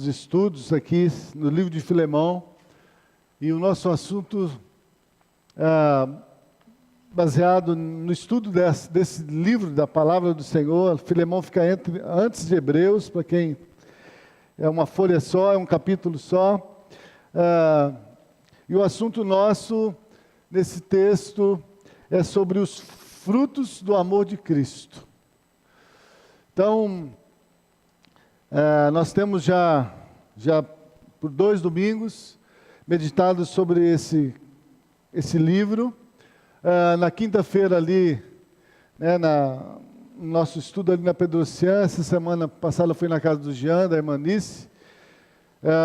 estudos aqui no livro de Filemão, e o nosso assunto baseado no estudo desse livro da Palavra do Senhor. Filemão fica antes de Hebreus, para quem é uma folha só, é um capítulo só. E o assunto nosso nesse texto é sobre os frutos do amor de Cristo. Então, nós temos já por 2 domingos meditado sobre esse livro. Na quinta-feira ali, no nosso estudo ali na Pedrocian, essa semana passada foi na casa do Jean, da Emanice.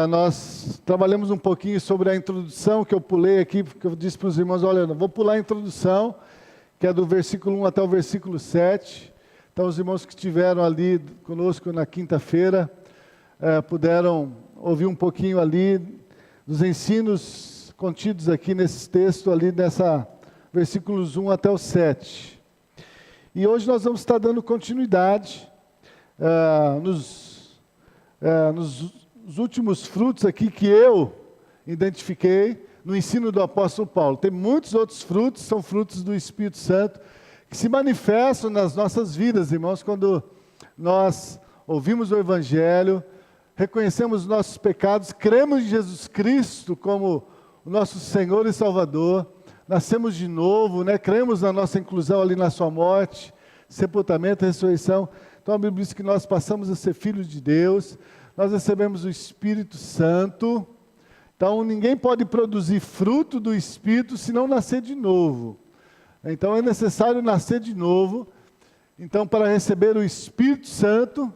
Nós trabalhamos um pouquinho sobre a introdução que eu pulei aqui, porque eu disse para os irmãos, olha, eu vou pular a introdução, que é do versículo 1 até o versículo 7. Então, os irmãos que estiveram ali conosco na quinta-feira puderam ouvir um pouquinho ali dos ensinos contidos aqui nesse texto, ali versículos 1 até o 7. E hoje nós vamos estar dando continuidade nos últimos frutos aqui que eu identifiquei no ensino do apóstolo Paulo. Tem muitos outros frutos, são frutos do Espírito Santo, que se manifestam nas nossas vidas, irmãos, quando nós ouvimos o Evangelho, reconhecemos os nossos pecados, cremos em Jesus Cristo como o nosso Senhor e Salvador, nascemos de novo, cremos na nossa inclusão ali na sua morte, sepultamento e ressurreição. Então a Bíblia diz que nós passamos a ser filhos de Deus, nós recebemos o Espírito Santo. Então ninguém pode produzir fruto do Espírito se não nascer de novo. Então é necessário nascer de novo, então para receber o Espírito Santo.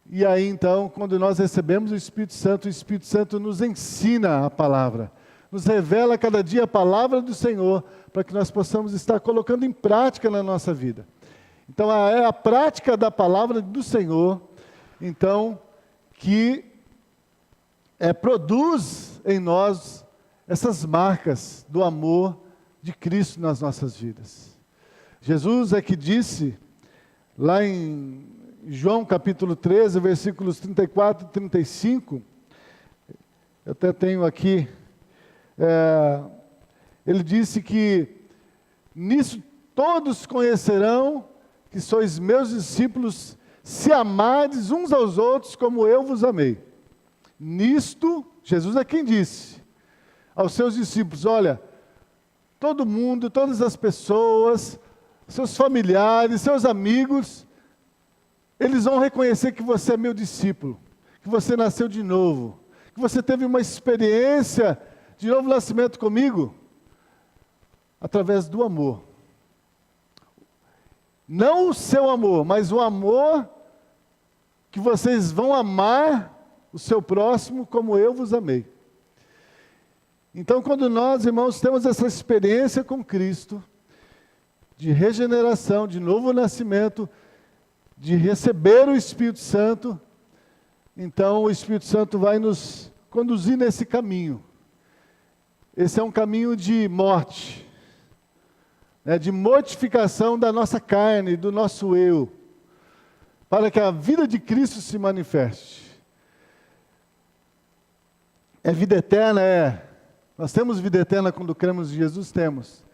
E aí então, quando nós recebemos o Espírito Santo nos ensina a palavra, nos revela cada dia a palavra do Senhor, para que nós possamos estar colocando em prática na nossa vida. Então é a prática da palavra do Senhor, então, que produz em nós essas marcas do amor de Cristo nas nossas vidas. Jesus é que disse, lá em João capítulo 13, versículos 34 e 35, eu até tenho aqui, ele disse que, nisso todos conhecerão que sois meus discípulos, se amardes uns aos outros como eu vos amei. Nisto, Jesus é quem disse aos seus discípulos, olha, todo mundo, todas as pessoas, seus familiares, seus amigos, eles vão reconhecer que você é meu discípulo, que você nasceu de novo, que você teve uma experiência de novo nascimento comigo, através do amor. Não o seu amor, mas o amor que vocês vão amar o seu próximo como eu vos amei. Então, quando nós, irmãos, temos essa experiência com Cristo, de regeneração, de novo nascimento, de receber o Espírito Santo, então o Espírito Santo vai nos conduzir nesse caminho. Esse é um caminho de morte, de mortificação da nossa carne, do nosso eu, para que a vida de Cristo se manifeste. É vida eterna, Nós temos vida eterna quando cremos em Jesus, temos.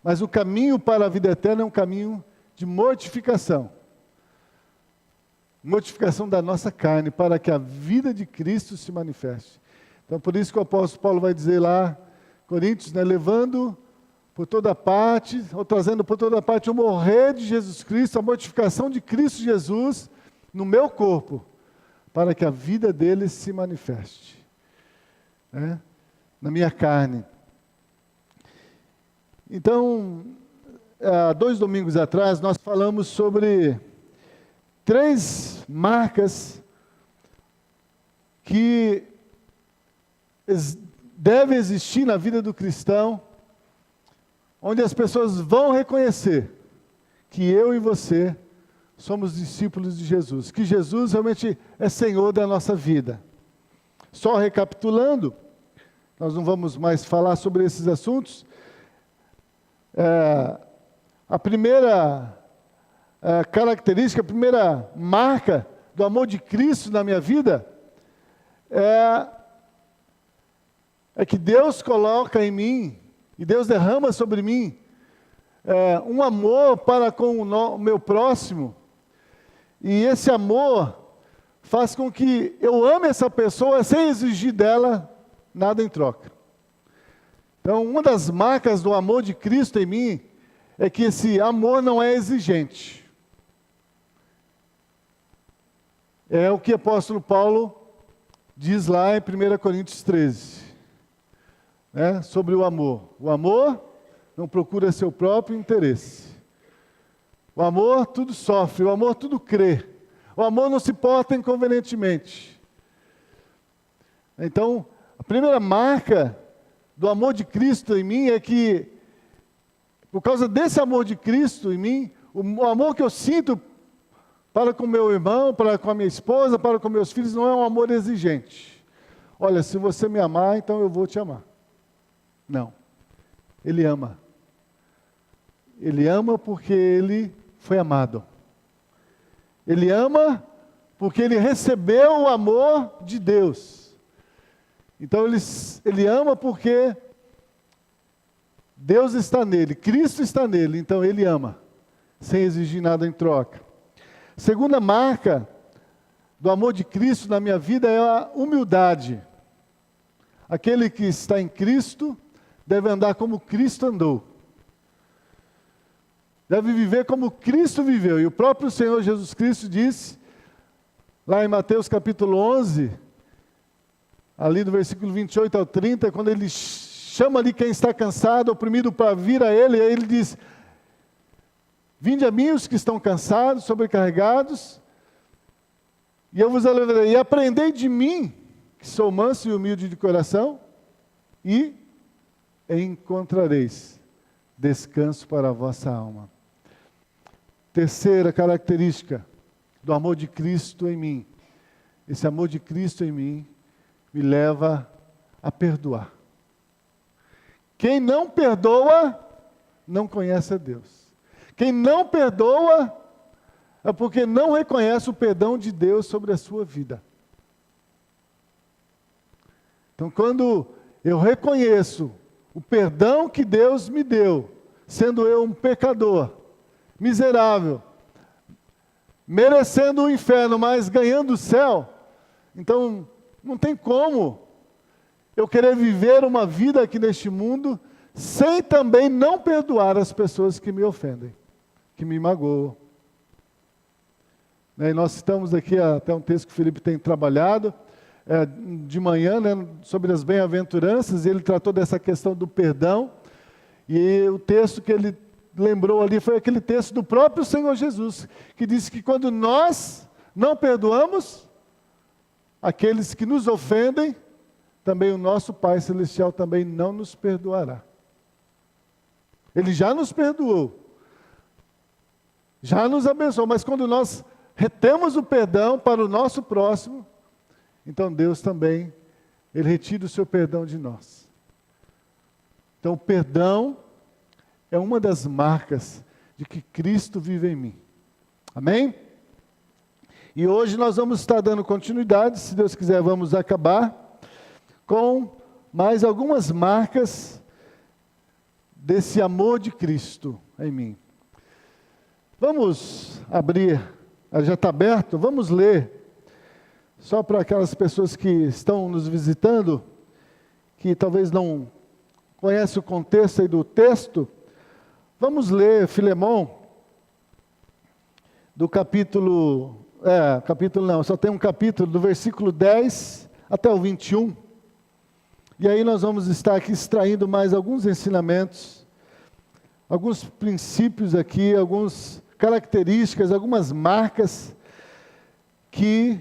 Mas o caminho para a vida eterna é um caminho de mortificação. Mortificação da nossa carne, para que a vida de Cristo se manifeste. Então, por isso que o apóstolo Paulo vai dizer lá, Coríntios, levando por toda parte, ou trazendo por toda parte o morrer de Jesus Cristo, a mortificação de Cristo Jesus no meu corpo, para que a vida dele se manifeste. Na minha carne. Então, há 2 domingos atrás, nós falamos sobre 3 marcas que devem existir na vida do cristão, onde as pessoas vão reconhecer que eu e você somos discípulos de Jesus, que Jesus realmente é Senhor da nossa vida. Só recapitulando, nós não vamos mais falar sobre esses assuntos. A primeira característica, a primeira marca do amor de Cristo na minha vida é que Deus coloca em mim, e Deus derrama sobre mim, um amor para com o meu próximo, e esse amor faz com que eu ame essa pessoa sem exigir dela nada em troca. Então, uma das marcas do amor de Cristo em mim é que esse amor não é exigente. É o que o apóstolo Paulo diz lá em 1 Coríntios 13, sobre o amor. O amor não procura seu próprio interesse. O amor tudo sofre, o amor tudo crê. O amor não se porta inconvenientemente. Então, a primeira marca do amor de Cristo em mim é que, por causa desse amor de Cristo em mim, o amor que eu sinto para com meu irmão, para com a minha esposa, para com meus filhos, não é um amor exigente. Olha, se você me amar, então eu vou te amar. Não. Ele ama. Ele ama porque ele foi amado. Ele ama porque ele recebeu o amor de Deus. Então ele ama porque Deus está nele, Cristo está nele, então ele ama, sem exigir nada em troca. Segunda marca do amor de Cristo na minha vida é a humildade. Aquele que está em Cristo deve andar como Cristo andou. Deve viver como Cristo viveu. E o próprio Senhor Jesus Cristo disse, lá em Mateus capítulo 11, ali do versículo 28 ao 30, quando ele chama ali quem está cansado, oprimido, para vir a ele, e aí ele diz: vinde a mim os que estão cansados, sobrecarregados, e eu vos aliviarei. E aprendei de mim, que sou manso e humilde de coração, e encontrareis descanso para a vossa alma. Terceira característica do amor de Cristo em mim. Esse amor de Cristo em mim me leva a perdoar. Quem não perdoa, não conhece a Deus. Quem não perdoa, é porque não reconhece o perdão de Deus sobre a sua vida. Então, quando eu reconheço o perdão que Deus me deu, sendo eu um pecador, miserável, merecendo o inferno, mas ganhando o céu, então não tem como eu querer viver uma vida aqui neste mundo sem também não perdoar as pessoas que me ofendem, que me magoam. E nós estamos aqui, até um texto que o Felipe tem trabalhado, de manhã, sobre as bem-aventuranças, e ele tratou dessa questão do perdão, e o texto que ele lembrou ali foi aquele texto do próprio Senhor Jesus, que disse que quando nós não perdoamos aqueles que nos ofendem, também o nosso Pai Celestial também não nos perdoará. Ele já nos perdoou, já nos abençoou, mas quando nós retemos o perdão para o nosso próximo, então Deus também, Ele retira o seu perdão de nós. Então o perdão é uma das marcas de que Cristo vive em mim. Amém? E hoje nós vamos estar dando continuidade, se Deus quiser vamos acabar com mais algumas marcas desse amor de Cristo em mim. Vamos abrir, já está aberto, vamos ler, só para aquelas pessoas que estão nos visitando, que talvez não conhecem o contexto aí do texto, vamos ler Filemão, do capítulo não, só tem um capítulo, do versículo 10 até o 21, e aí nós vamos estar aqui extraindo mais alguns ensinamentos, alguns princípios aqui, algumas características, algumas marcas que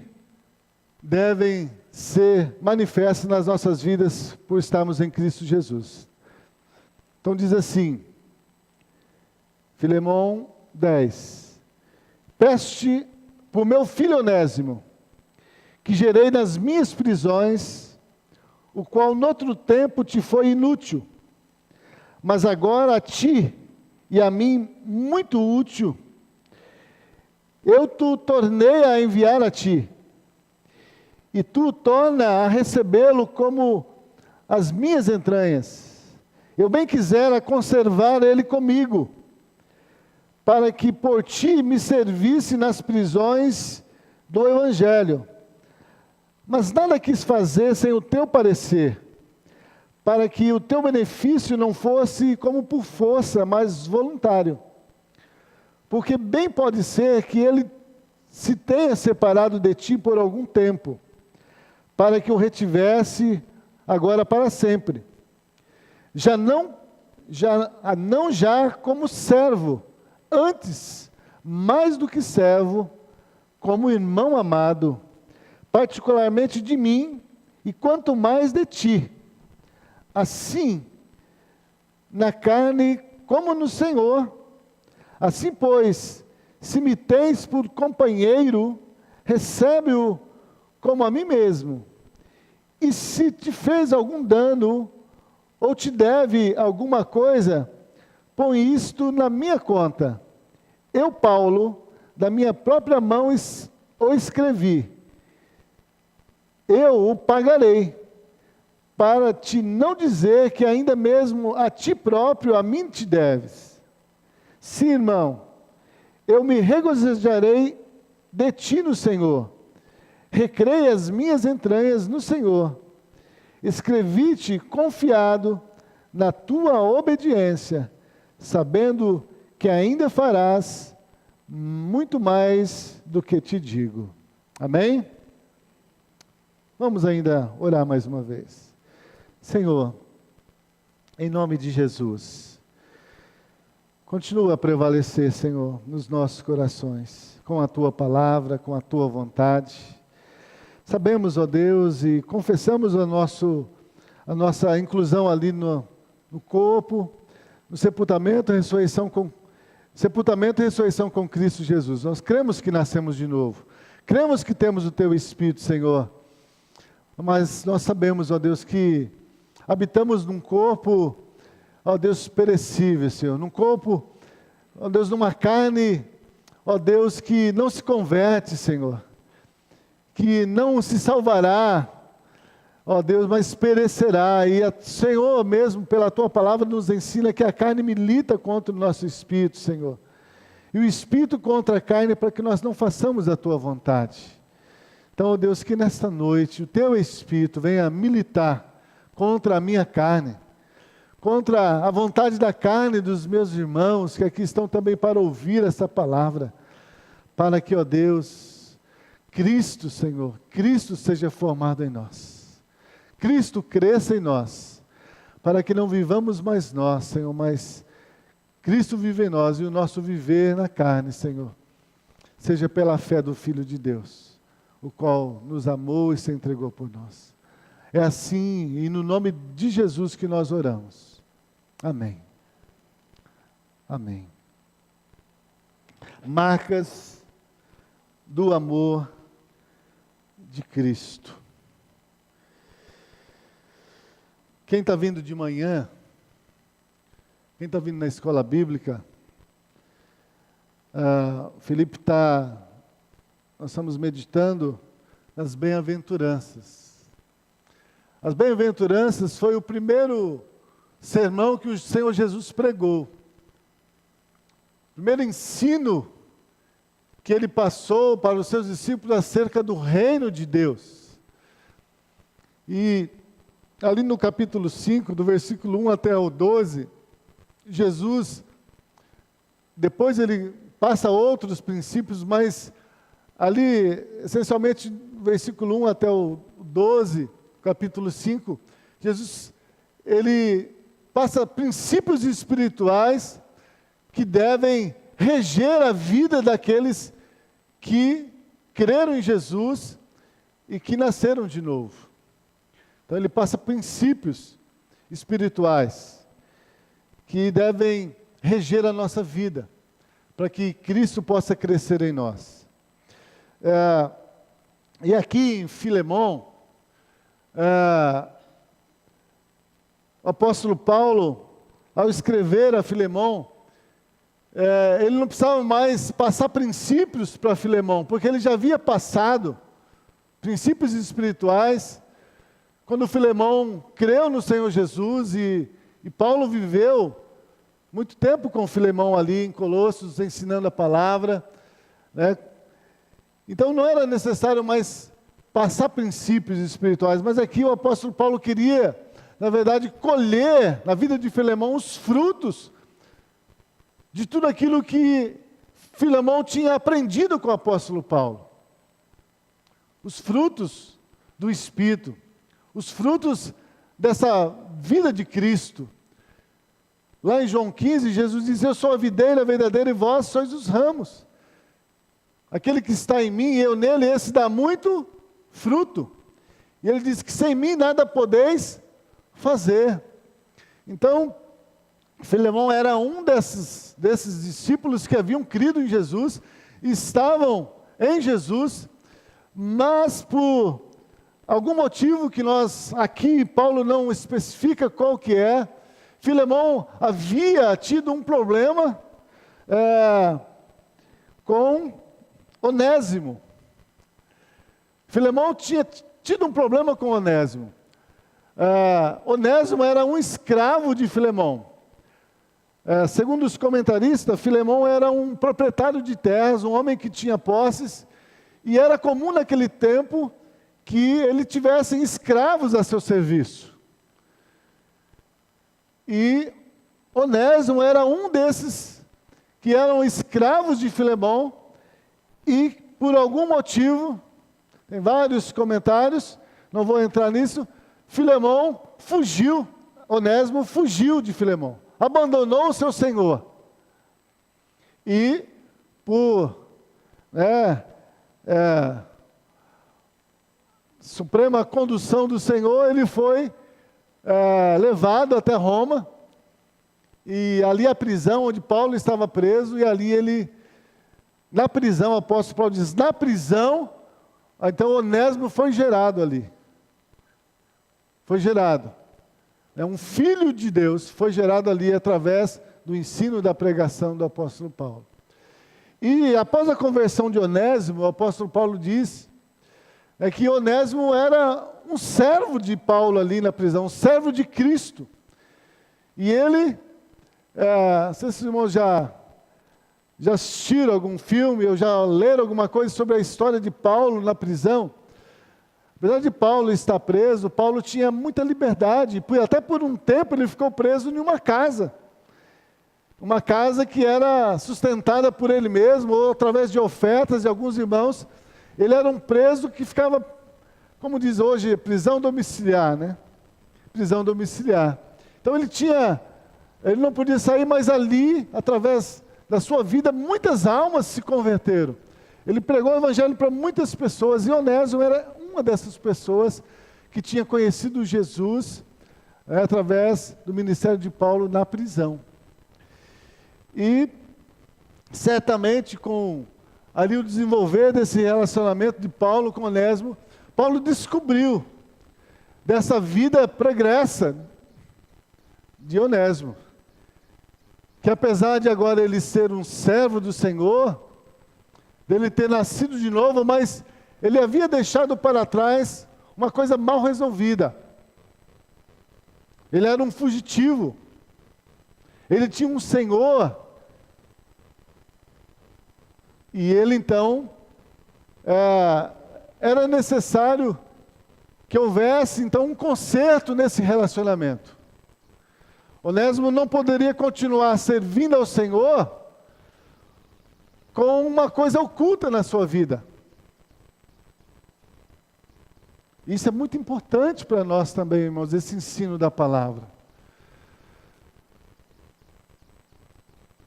devem ser manifestas nas nossas vidas por estarmos em Cristo Jesus. Então diz assim, Filemão 10, peço-te por meu filho Onésimo, que gerei nas minhas prisões, o qual noutro tempo te foi inútil, mas agora a ti e a mim muito útil, eu te tornei a enviar a ti. e tu torna a recebê-lo como as minhas entranhas. Eu bem quisera conservar ele comigo, para que por ti me servisse nas prisões do Evangelho. Mas nada quis fazer sem o teu parecer, para que o teu benefício não fosse como por força, mas voluntário. Porque bem pode ser que ele se tenha separado de ti por algum tempo, para que o retivesse agora para sempre. Não já como servo, antes, mais do que servo, como irmão amado, particularmente de mim, e quanto mais de ti. Assim, na carne como no Senhor. Assim, pois, se me tens por companheiro, recebe-o como a mim mesmo. E se te fez algum dano, ou te deve alguma coisa, põe isto na minha conta. Eu, Paulo, da minha própria mão o escrevi. Eu o pagarei, para te não dizer que ainda mesmo a ti próprio a mim te deves. Sim, irmão, eu me regozijarei de ti no Senhor. Recreia as minhas entranhas no Senhor. Escrevi-te confiado na tua obediência, sabendo que ainda farás muito mais do que te digo. Amém? Vamos ainda orar mais uma vez. Senhor, em nome de Jesus, continua a prevalecer, Senhor, nos nossos corações, com a Tua palavra, com a Tua vontade. Sabemos, ó Deus, e confessamos a nossa inclusão ali no corpo, no sepultamento e ressurreição com Cristo Jesus. Nós cremos que nascemos de novo, cremos que temos o Teu Espírito, Senhor, mas nós sabemos, ó Deus, que habitamos num corpo, ó Deus, perecível, Senhor, num corpo, ó Deus, numa carne, ó Deus, que não se converte, Senhor, que não se salvará, ó Deus, mas perecerá. E o Senhor mesmo, pela Tua palavra, nos ensina que a carne milita contra o nosso espírito, Senhor, e o espírito contra a carne, para que nós não façamos a Tua vontade. Então, ó Deus, que nesta noite o Teu Espírito venha militar contra a minha carne, contra a vontade da carne dos meus irmãos, que aqui estão também para ouvir essa palavra, para que, ó Deus, Cristo, Senhor, Cristo seja formado em nós, Cristo cresça em nós, para que não vivamos mais nós, Senhor, mas Cristo vive em nós, e o nosso viver na carne, Senhor, seja pela fé do Filho de Deus, o qual nos amou e se entregou por nós. É assim, e no nome de Jesus que nós oramos. Amém. Amém. Marcas do amor de Cristo. Quem está vindo de manhã, quem está vindo na escola bíblica, Felipe nós estamos meditando nas bem-aventuranças. As bem-aventuranças foi o primeiro sermão que o Senhor Jesus pregou. O primeiro ensino que Ele passou para os seus discípulos acerca do reino de Deus. E ali no capítulo 5, do versículo 1 até o 12, Jesus, depois Ele passa outros princípios, mas ali, essencialmente, do versículo 1 até o 12, capítulo 5, Jesus, Ele passa princípios espirituais que devem reger a vida daqueles que creram em Jesus e que nasceram de novo. Então Ele passa princípios espirituais que devem reger a nossa vida, para que Cristo possa crescer em nós. E aqui em Filemão, o apóstolo Paulo, ao escrever a Filemão, ele não precisava mais passar princípios para Filemão, porque ele já havia passado princípios espirituais. Quando Filemão creu no Senhor Jesus e Paulo viveu muito tempo com Filemão ali em Colossos, ensinando a palavra, né? Então não era necessário mais passar princípios espirituais, mas aqui o apóstolo Paulo queria, na verdade, colher na vida de Filemão os frutos de tudo aquilo que Filemão tinha aprendido com o apóstolo Paulo. Os frutos do Espírito, os frutos dessa vida de Cristo. Lá em João 15, Jesus diz: eu sou a videira verdadeira e vós sois os ramos. Aquele que está em mim e eu nele, esse dá muito fruto. E ele diz que sem mim nada podeis fazer. Então, Filemão era um desses discípulos que haviam crido em Jesus, estavam em Jesus, mas por algum motivo que aqui Paulo não especifica qual que é, Filemão havia tido um problema com Onésimo. Filemão tinha tido um problema com Onésimo. Onésimo era um escravo de Filemão. Segundo os comentaristas, Filemão era um proprietário de terras, um homem que tinha posses, e era comum naquele tempo que ele tivesse escravos a seu serviço. E Onésimo era um desses que eram escravos de Filemão, e por algum motivo, tem vários comentários, não vou entrar nisso, Filemão fugiu, Onésimo fugiu de Filemão, abandonou o seu senhor. E por suprema condução do Senhor, ele foi levado até Roma, e ali a prisão onde Paulo estava preso, e ali na prisão, o apóstolo Paulo diz, na prisão, então Onésimo foi gerado ali. Foi gerado. Um filho de Deus foi gerado ali através do ensino da pregação do apóstolo Paulo. E após a conversão de Onésimo, o apóstolo Paulo diz que Onésimo era um servo de Paulo ali na prisão, um servo de Cristo. E ele, não sei se os irmãos já assistiram algum filme, ou já leram alguma coisa sobre a história de Paulo na prisão. Apesar de Paulo estar preso, Paulo tinha muita liberdade, até por um tempo ele ficou preso em uma casa que era sustentada por ele mesmo, ou através de ofertas de alguns irmãos. Ele era um preso que ficava, como diz hoje, prisão domiciliar, né? Prisão domiciliar. Então ele não podia sair, mas ali, através da sua vida, muitas almas se converteram. Ele pregou o evangelho para muitas pessoas, e Onésimo era uma dessas pessoas que tinha conhecido Jesus através do ministério de Paulo na prisão. E certamente com ali o desenvolver desse relacionamento de Paulo com Onésimo, Paulo descobriu dessa vida pregressa de Onésimo, que apesar de agora ele ser um servo do Senhor, dele ter nascido de novo, mas ele havia deixado para trás uma coisa mal resolvida. Ele era um fugitivo. Ele tinha um senhor. E ele então, era necessário que houvesse então um conserto nesse relacionamento. Onésimo não poderia continuar servindo ao Senhor com uma coisa oculta na sua vida. Isso é muito importante para nós também, irmãos, esse ensino da palavra.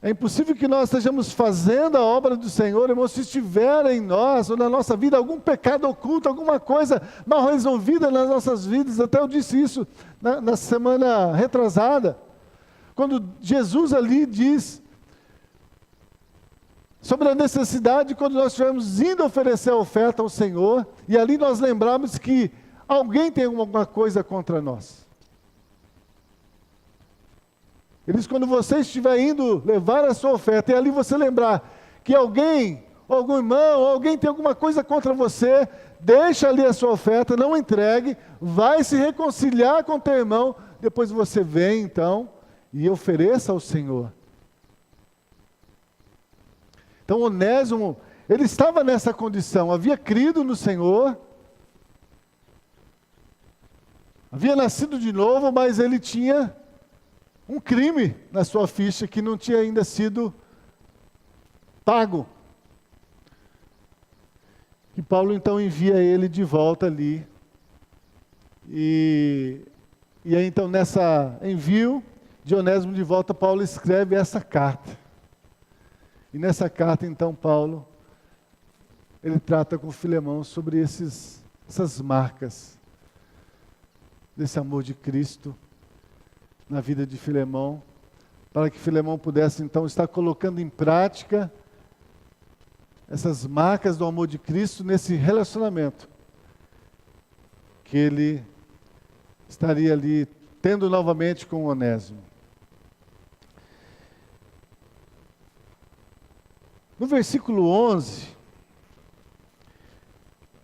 É impossível que nós estejamos fazendo a obra do Senhor, irmãos, se estiver em nós ou na nossa vida algum pecado oculto, alguma coisa mal resolvida nas nossas vidas. Até eu disse isso na semana retrasada, quando Jesus ali diz sobre a necessidade, quando nós estivermos indo oferecer a oferta ao Senhor, e ali nós lembramos que alguém tem alguma coisa contra nós. Ele diz, quando você estiver indo levar a sua oferta, e ali você lembrar que alguém algum irmão, alguém tem alguma coisa contra você, deixa ali a sua oferta, não entregue, vai se reconciliar com teu irmão, depois você vem então e ofereça ao Senhor. Então Onésimo, ele estava nessa condição, havia crido no Senhor, havia nascido de novo, mas ele tinha um crime na sua ficha que não tinha ainda sido pago. E Paulo então envia ele de volta ali. E aí então nessa envio de Onésimo de volta, Paulo escreve essa carta. E nessa carta então Paulo, ele trata com Filemão sobre essas marcas desse amor de Cristo na vida de Filemão, para que Filemão pudesse então estar colocando em prática essas marcas do amor de Cristo nesse relacionamento que ele estaria ali tendo novamente com o Onésimo. No versículo 11,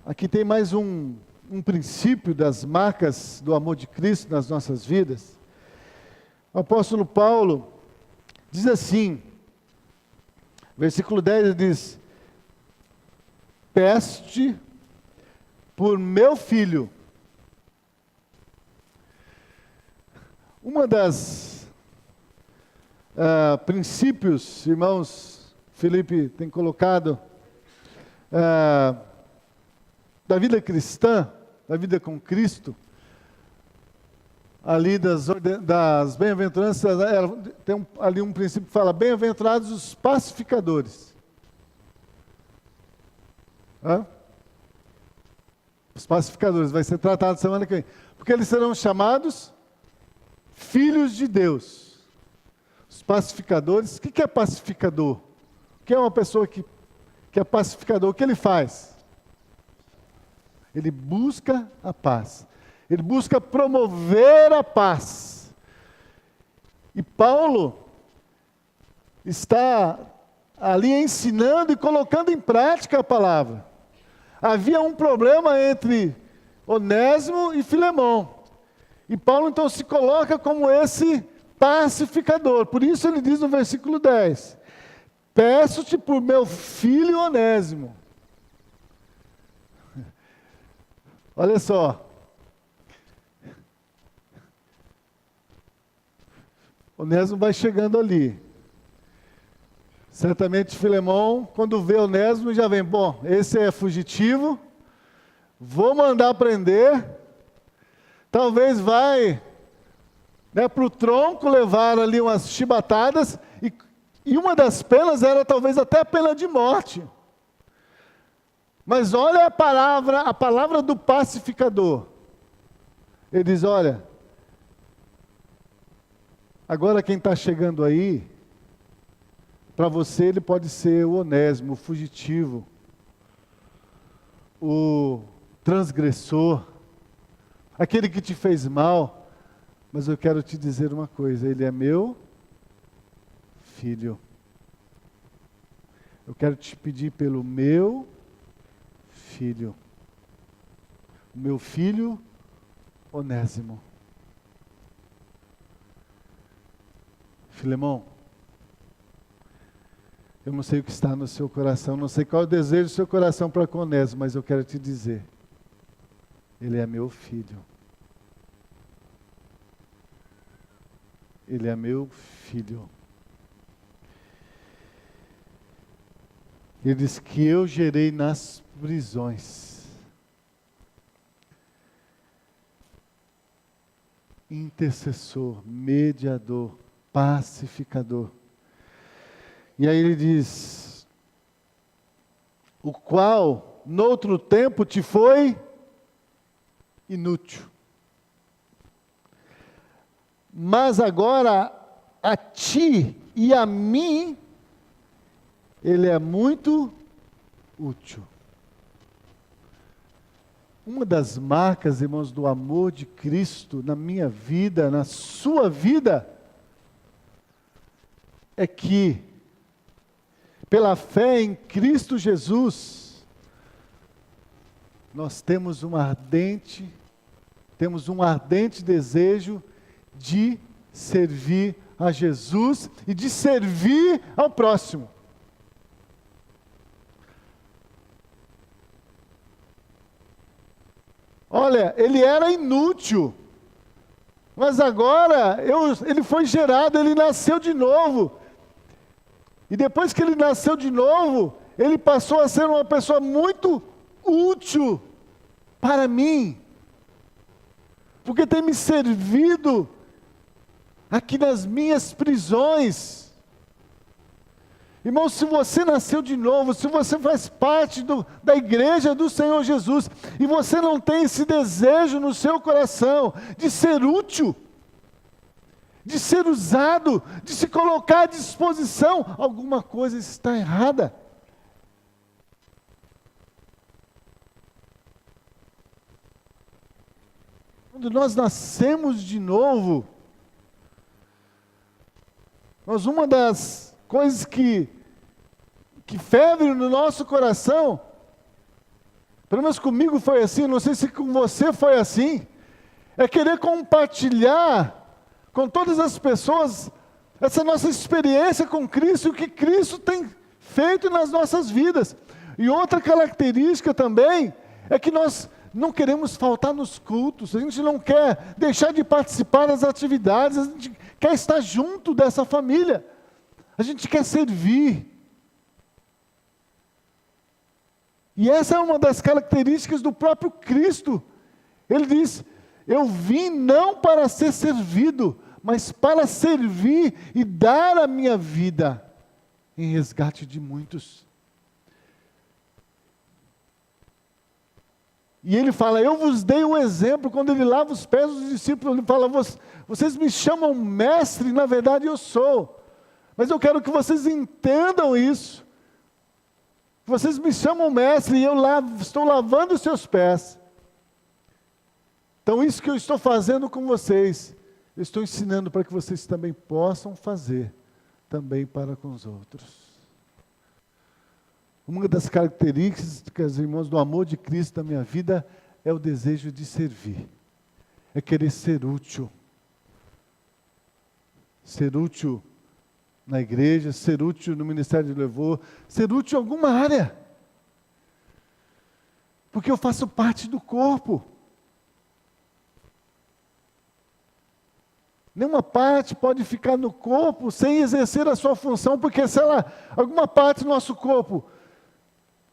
aqui tem mais um princípio das marcas do amor de Cristo nas nossas vidas. O apóstolo Paulo diz assim, versículo 10 ele diz: peço-te por meu filho. Uma das princípios, irmãos, Felipe tem colocado, da vida cristã, da vida com Cristo, ali das bem-aventuranças, tem ali um princípio que fala, bem-aventurados os pacificadores. Os pacificadores, vai ser tratado semana que vem. Porque eles serão chamados filhos de Deus. Os pacificadores, o que é pacificador? O que é uma pessoa que é pacificador? O que ele faz? Ele busca a paz. Ele busca promover a paz. E Paulo está ali ensinando e colocando em prática a palavra. Havia um problema entre Onésimo e Filemão. E Paulo então se coloca como esse pacificador. Por isso ele diz no versículo 10, peço-te por meu filho Onésimo. Olha só. Onésimo vai chegando ali. Certamente Filemão, quando vê Onésimo, já vem, bom, esse é fugitivo, vou mandar prender, talvez vai para o tronco levar ali umas chibatadas, e uma das penas era talvez até a pena de morte. Mas olha a palavra do pacificador. Ele diz, olha, agora quem está chegando aí, para você ele pode ser o Onésimo, o fugitivo, o transgressor, aquele que te fez mal, mas eu quero te dizer uma coisa, ele é meu filho. Eu quero te pedir pelo meu filho, o meu filho Onésimo. Filemão, eu não sei o que está no seu coração, não sei qual é o desejo do seu coração para com Onésimo, mas eu quero te dizer, ele é meu filho. Ele é meu filho. Ele diz que eu gerei nas prisões. Intercessor, mediador, pacificador. E aí ele diz, o qual, noutro tempo, te foi inútil. Mas agora, a ti e a mim, ele é muito útil. Uma das marcas, irmãos, do amor de Cristo na minha vida, na sua vida, é que pela fé em Cristo Jesus, nós temos um ardente desejo de servir a Jesus e de servir ao próximo. Olha, ele era inútil, mas agora ele foi gerado, ele nasceu de novo. E depois que ele nasceu de novo, ele passou a ser uma pessoa muito útil para mim, porque tem me servido aqui nas minhas prisões. Irmão, se você nasceu de novo, se você faz parte da igreja do Senhor Jesus, e você não tem esse desejo no seu coração de ser útil, de ser usado, de se colocar à disposição, alguma coisa está errada. Quando nós nascemos de novo, uma das coisas que ferve no nosso coração, pelo menos comigo foi assim, não sei se com você foi assim, é querer compartilhar com todas as pessoas essa nossa experiência com Cristo e o que Cristo tem feito nas nossas vidas. E outra característica também é que nós não queremos faltar nos cultos, a gente não quer deixar de participar das atividades, a gente quer estar junto dessa família, a gente quer servir. E essa é uma das características do próprio Cristo. Ele diz: eu vim não para ser servido, mas para servir e dar a minha vida em resgate de muitos. E ele fala: eu vos dei um exemplo. Quando ele lava os pés dos discípulos, ele fala: vocês me chamam mestre, na verdade eu sou. Mas eu quero que vocês entendam isso. Vocês me chamam mestre e eu estou lavando os seus pés. Então isso que eu estou fazendo com vocês, eu estou ensinando para que vocês também possam fazer também para com os outros. Uma das características, irmãos, do amor de Cristo na minha vida é o desejo de servir. É querer ser útil. Ser útil na igreja, ser útil no ministério de louvor, ser útil em alguma área. Porque eu faço parte do corpo. Nenhuma parte pode ficar no corpo sem exercer a sua função, porque se alguma parte do nosso corpo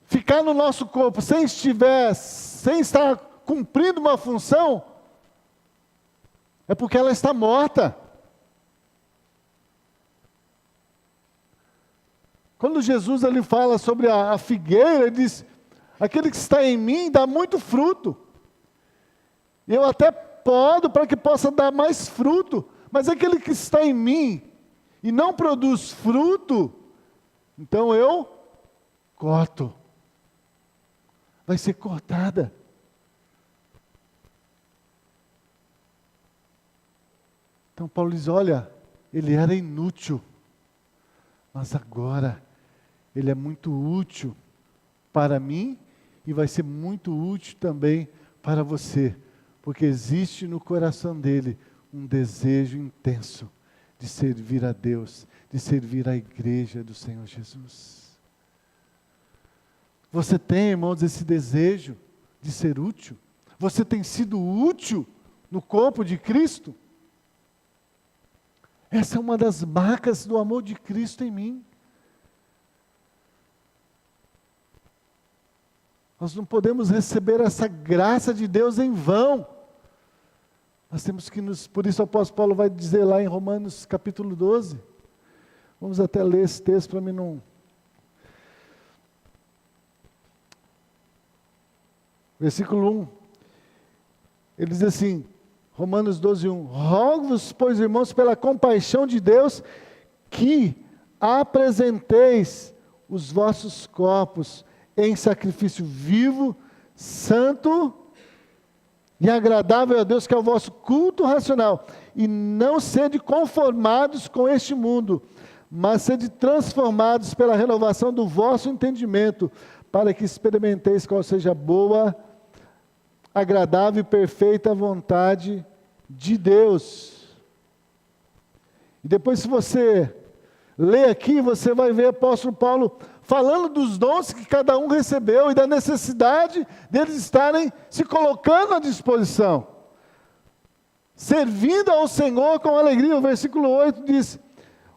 ficar no nosso corpo sem estar cumprindo uma função, é porque ela está morta. Quando Jesus ali fala sobre a figueira, ele diz: aquele que está em mim dá muito fruto. Eu até podo para que possa dar mais fruto, mas aquele que está em mim e não produz fruto, então eu corto. Vai ser cortada. Então Paulo diz: olha, ele era inútil, mas agora ele é muito útil para mim e vai ser muito útil também para você, porque existe no coração dele um desejo intenso de servir a Deus, de servir a igreja do Senhor Jesus. Você tem, irmãos, esse desejo de ser útil? Você tem sido útil no corpo de Cristo? Essa é uma das marcas do amor de Cristo em mim. Nós não podemos receber essa graça de Deus em vão. Nós temos que por isso o apóstolo Paulo vai dizer lá em Romanos capítulo 12. Vamos até ler esse texto para mim não... Versículo 1. Ele diz assim, Romanos 12, 1. Rogo-vos, pois, irmãos, pela compaixão de Deus, que apresenteis os vossos corpos em sacrifício vivo, santo e agradável a Deus, que é o vosso culto racional. E não sede conformados com este mundo, mas sede transformados pela renovação do vosso entendimento, para que experimenteis qual seja a boa, agradável e perfeita vontade de Deus. E depois, se você ler aqui, você vai ver o apóstolo Paulo falando dos dons que cada um recebeu e da necessidade deles estarem se colocando à disposição, servindo ao Senhor com alegria. O versículo 8 diz: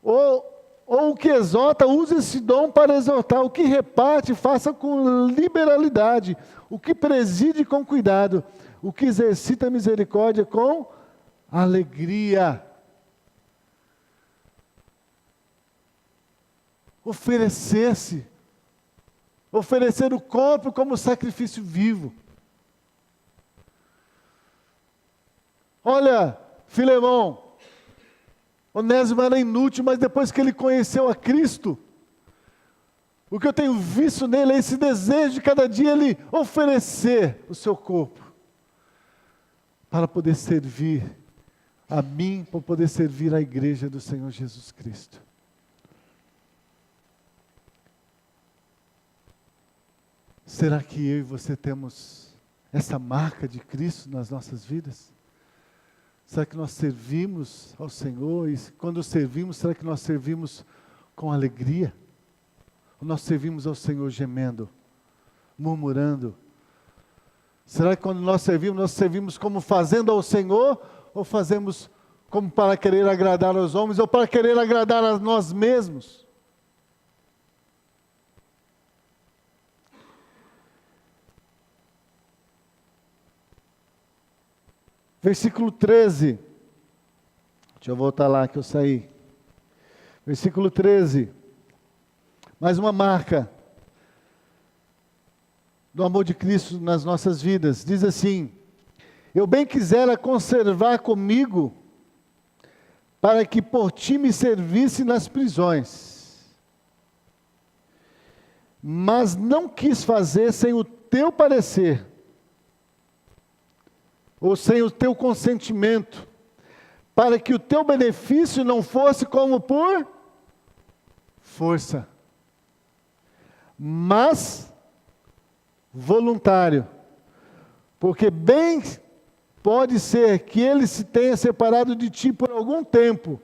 ou o que exorta, use esse dom para exortar, o que reparte, faça com liberalidade, o que preside com cuidado, o que exercita a misericórdia com alegria. Oferecer-se, oferecer o corpo como sacrifício vivo. Olha, Filemão, Onésimo era inútil, mas depois que ele conheceu a Cristo, o que eu tenho visto nele é esse desejo de cada dia ele oferecer o seu corpo para poder servir a mim, para poder servir a igreja do Senhor Jesus Cristo. Será que eu e você temos essa marca de Cristo nas nossas vidas? Será que nós servimos ao Senhor? E quando servimos, será que nós servimos com alegria? Ou nós servimos ao Senhor gemendo, murmurando? Será que quando nós servimos como fazendo ao Senhor? Ou fazemos como para querer agradar aos homens? Ou para querer agradar a nós mesmos? Versículo 13. Deixa eu voltar lá que eu saí. Versículo 13. Mais uma marca do amor de Cristo nas nossas vidas. Diz assim: eu bem quisera conservar comigo, para que por ti me servisse nas prisões. Mas não quis fazer sem o teu parecer, ou sem o teu consentimento, para que o teu benefício não fosse como por força, mas voluntário, porque bem pode ser que ele se tenha separado de ti por algum tempo,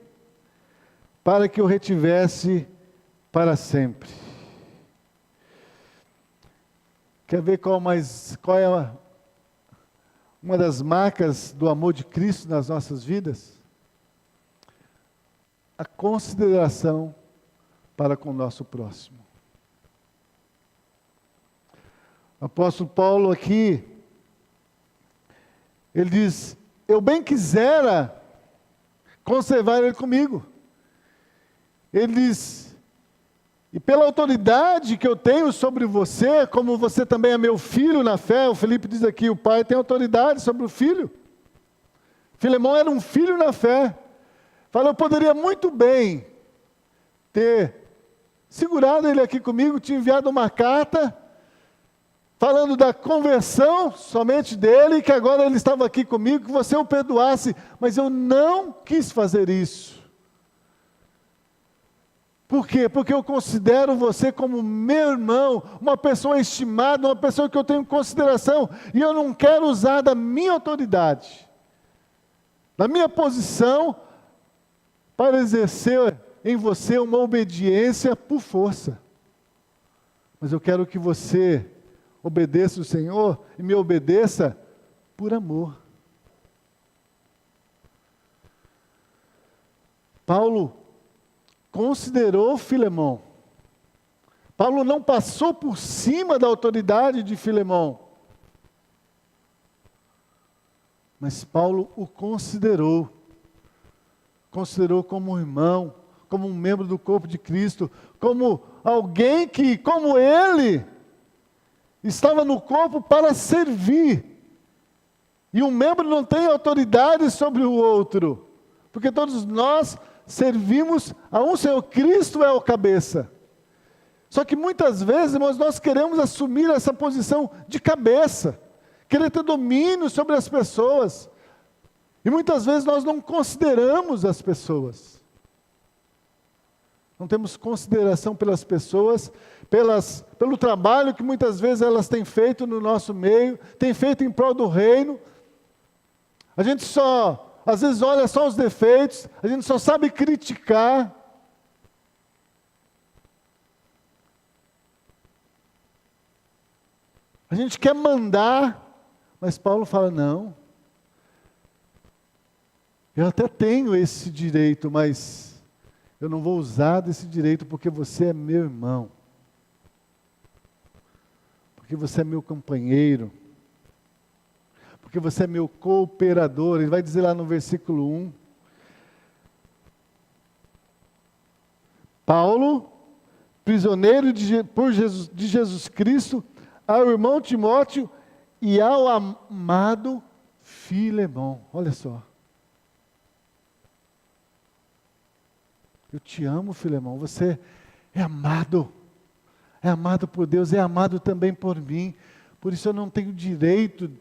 para que o retivesse para sempre. Quer ver qual é uma das marcas do amor de Cristo nas nossas vidas? A consideração para com o nosso próximo. O apóstolo Paulo aqui, ele diz: eu bem quisera conservar ele comigo. Ele diz: e pela autoridade que eu tenho sobre você, como você também é meu filho na fé, o Felipe diz aqui, o pai tem autoridade sobre o filho. Filemão era um filho na fé. Fala, eu poderia muito bem ter segurado ele aqui comigo, te enviado uma carta, falando da conversão somente dele, que agora ele estava aqui comigo, que você o perdoasse, mas eu não quis fazer isso. Por quê? Porque eu considero você como meu irmão, uma pessoa estimada, uma pessoa que eu tenho consideração, e eu não quero usar da minha autoridade, da minha posição, para exercer em você uma obediência por força. Mas eu quero que você obedeça o Senhor e me obedeça por amor. Paulo considerou Filemão. Paulo não passou por cima da autoridade de Filemão. Mas Paulo o considerou. Considerou como um irmão, como um membro do corpo de Cristo, como alguém que, como ele, estava no corpo para servir. E um membro não tem autoridade sobre o outro, porque todos nós servimos a um Senhor. Cristo é o cabeça. Só que muitas vezes, irmãos, nós queremos assumir essa posição de cabeça, querer ter domínio sobre as pessoas. E muitas vezes nós não consideramos as pessoas. não temos consideração pelas pessoas, pelo trabalho que muitas vezes elas têm feito no nosso meio, têm feito em prol do reino. A gente às vezes olha só os defeitos, a gente só sabe criticar. A gente quer mandar, mas Paulo fala, não. Eu até tenho esse direito, mas eu não vou usar desse direito porque você é meu irmão. Porque você é meu companheiro. Porque você é meu cooperador. Ele vai dizer lá no versículo 1. Paulo, prisioneiro de Jesus Cristo, ao irmão Timóteo e ao amado Filemão. Olha só. Eu te amo, Filemão. Você é amado. É amado por Deus, é amado também por mim. Por isso eu não tenho direito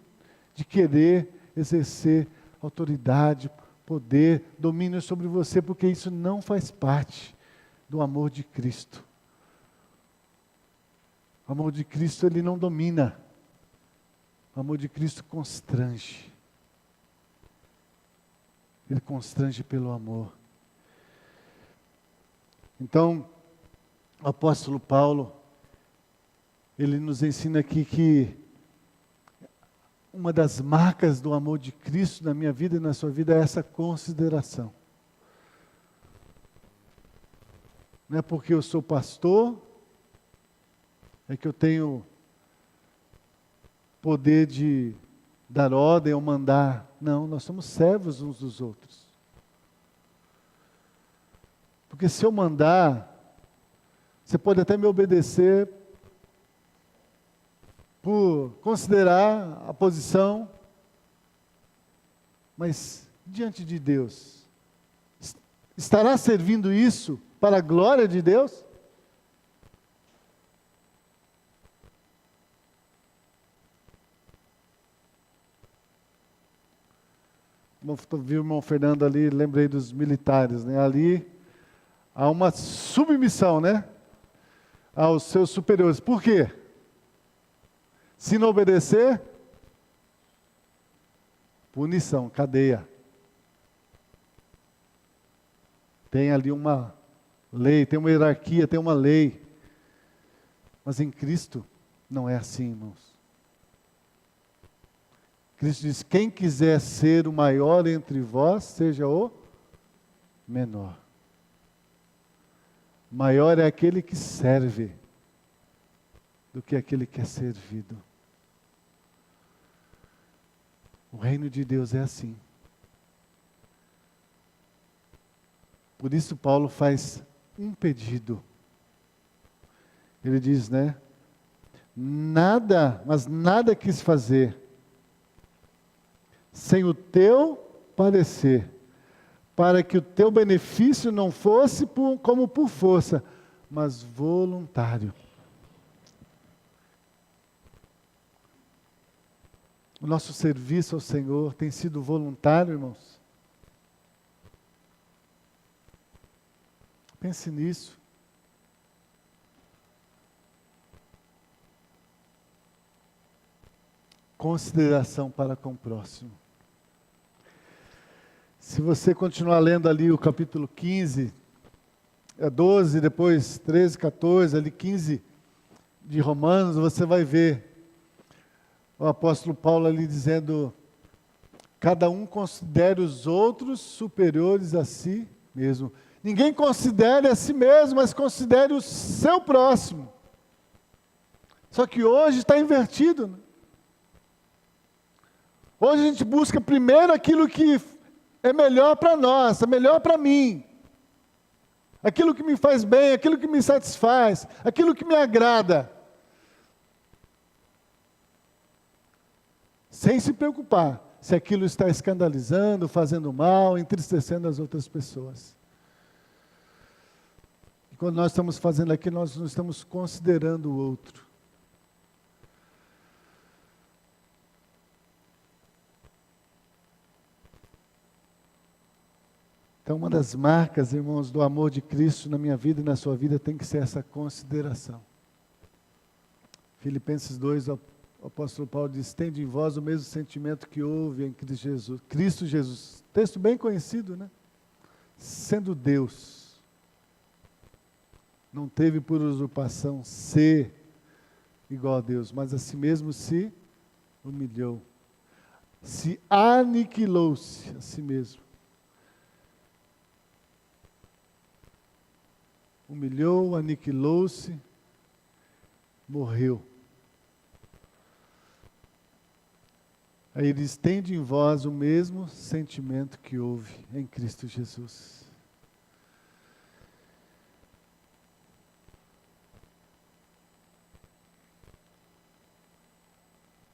de querer exercer autoridade, poder, domínio sobre você, porque isso não faz parte do amor de Cristo. O amor de Cristo, ele não domina. O amor de Cristo constrange. Ele constrange pelo amor. Então, o apóstolo Paulo, ele nos ensina aqui que uma das marcas do amor de Cristo na minha vida e na sua vida é essa consideração. Não é porque eu sou pastor, é que eu tenho poder de dar ordem ou mandar. Não, nós somos servos uns dos outros. Porque se eu mandar, você pode até me obedecer por considerar a posição, mas diante de Deus, estará servindo isso para a glória de Deus? Vi o irmão Fernando ali, lembrei dos militares, né? Ali há uma submissão, né? Aos seus superiores. Por quê? Se não obedecer, punição, cadeia. Tem ali uma lei, tem uma hierarquia, tem uma lei. Mas em Cristo não é assim, irmãos. Cristo diz, quem quiser ser o maior entre vós, seja o menor. Maior é aquele que serve do que aquele que é servido. O reino de Deus é assim. Por isso Paulo faz um pedido. Ele diz, né? Nada, mas nada quis fazer sem o teu parecer, para que o teu benefício não fosse como por força, mas voluntário. O nosso serviço ao Senhor tem sido voluntário, irmãos? Pense nisso. Consideração para com o próximo. Se você continuar lendo ali o capítulo 15, 12, depois 13, 14, ali 15 de Romanos, você vai ver o apóstolo Paulo ali dizendo, cada um considere os outros superiores a si mesmo. Ninguém considere a si mesmo, mas considere o seu próximo. Só que hoje está invertido, né? Hoje a gente busca primeiro aquilo que é melhor para nós, é melhor para mim. Aquilo que me faz bem, aquilo que me satisfaz, aquilo que me agrada. Sem se preocupar se aquilo está escandalizando, fazendo mal, entristecendo as outras pessoas. E quando nós estamos fazendo aquilo, nós não estamos considerando o outro. Então, uma das marcas, irmãos, do amor de Cristo na minha vida e na sua vida tem que ser essa consideração. Filipenses 2, o apóstolo Paulo diz: tende em vós o mesmo sentimento que houve em Cristo Jesus. Cristo Jesus. Texto bem conhecido, né? Sendo Deus, não teve por usurpação ser igual a Deus, mas a si mesmo se humilhou. Se aniquilou-se a si mesmo. Humilhou, aniquilou-se, morreu. Aí ele diz: tende em vós o mesmo sentimento que houve em Cristo Jesus.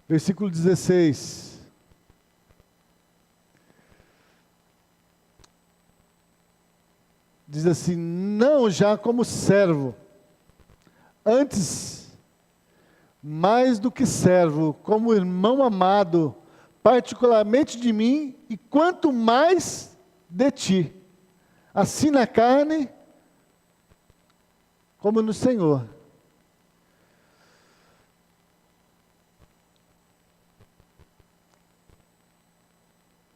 Versículo 16. Diz assim: não já como servo, antes, mais do que servo, como irmão amado, particularmente de mim, e quanto mais de ti, assim na carne, como no Senhor.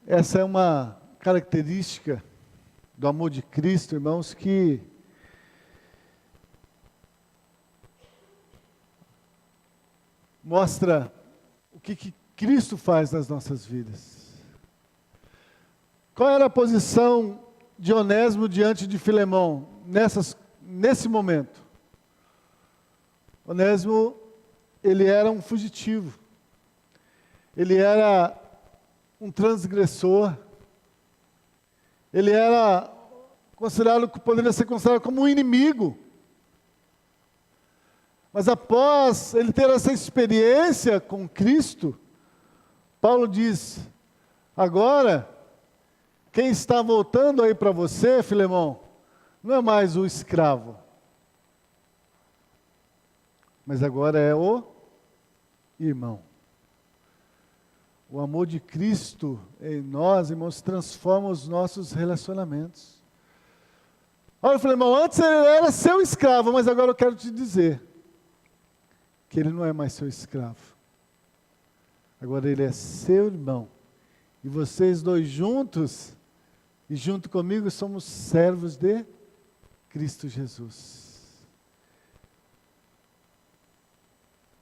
Essa é uma característica do amor de Cristo, irmãos, que mostra o que Cristo faz nas nossas vidas. Qual era a posição de Onésimo diante de Filemão nesse momento? Onésimo, ele era um fugitivo. Ele era um transgressor. Ele era poderia ser considerado como um inimigo. Mas após ele ter essa experiência com Cristo, Paulo diz: agora, quem está voltando aí para você, Filemão, não é mais o escravo, mas agora é o irmão. O amor de Cristo em nós, irmãos, transforma os nossos relacionamentos. Olha, Filemão, antes ele era seu escravo, mas agora eu quero te dizer que ele não é mais seu escravo. Agora ele é seu irmão. E vocês dois juntos, e junto comigo, somos servos de Cristo Jesus.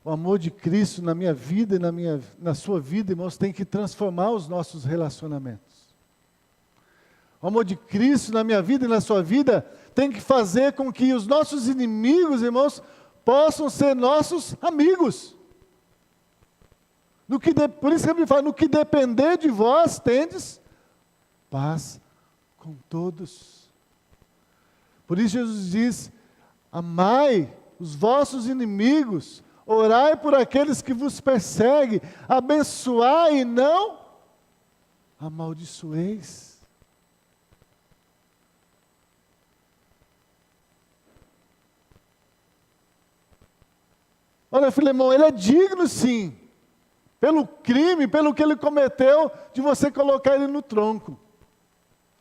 O amor de Cristo na minha vida e na sua vida, irmãos, tem que transformar os nossos relacionamentos. O amor de Cristo na minha vida e na sua vida tem que fazer com que os nossos inimigos, irmãos, possam ser nossos amigos. Por isso que ele fala: no que depender de vós, tendes paz com todos. Por isso Jesus diz: amai os vossos inimigos, orai por aqueles que vos perseguem, abençoai e não amaldiçoeis. Olha, Filemão, ele é digno sim, pelo crime, pelo que ele cometeu, de você colocar ele no tronco.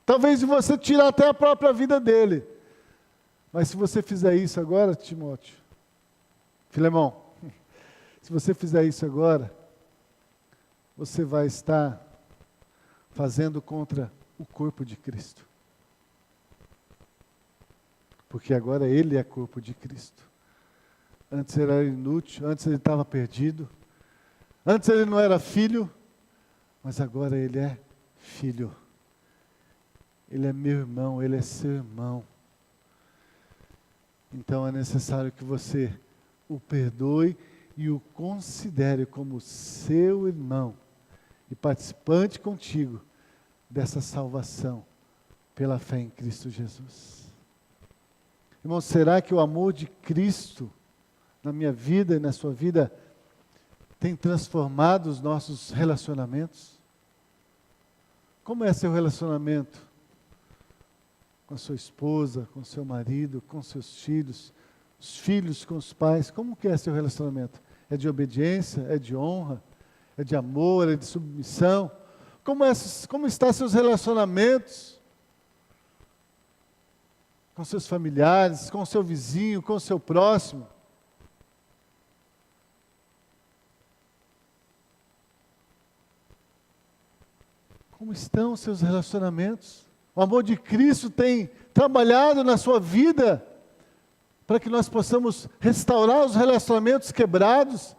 Talvez de você tirar até a própria vida dele. Mas se você fizer isso agora, Timóteo, Filemão, se você fizer isso agora, você vai estar fazendo contra o corpo de Cristo. Porque agora ele é corpo de Cristo. Antes ele era inútil, antes ele estava perdido, antes ele não era filho, mas agora ele é filho. Ele é meu irmão, ele é seu irmão. Então é necessário que você o perdoe e o considere como seu irmão e participante contigo dessa salvação pela fé em Cristo Jesus. Irmão, será que o amor de Cristo na minha vida e na sua vida tem transformado os nossos relacionamentos? Como é seu relacionamento com a sua esposa, com seu marido, com seus filhos, os filhos com os pais? Como que é seu relacionamento? É de obediência? É de honra? É de amor? É de submissão? Como estão seus relacionamentos com seus familiares, com o seu vizinho, com o seu próximo. Como estão os seus relacionamentos? O amor de Cristo tem trabalhado na sua vida para que nós possamos restaurar os relacionamentos quebrados,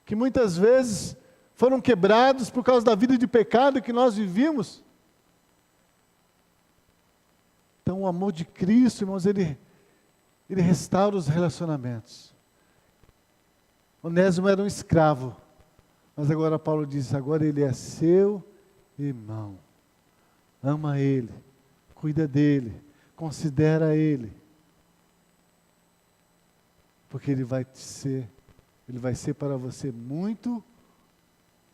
que muitas vezes foram quebrados por causa da vida de pecado que nós vivíamos. Então o amor de Cristo, irmãos, ele restaura os relacionamentos. Onésimo era um escravo, mas agora Paulo diz, agora ele é seu irmão. Ama ele, cuida dele, considera ele. Porque ele vai ser para você muito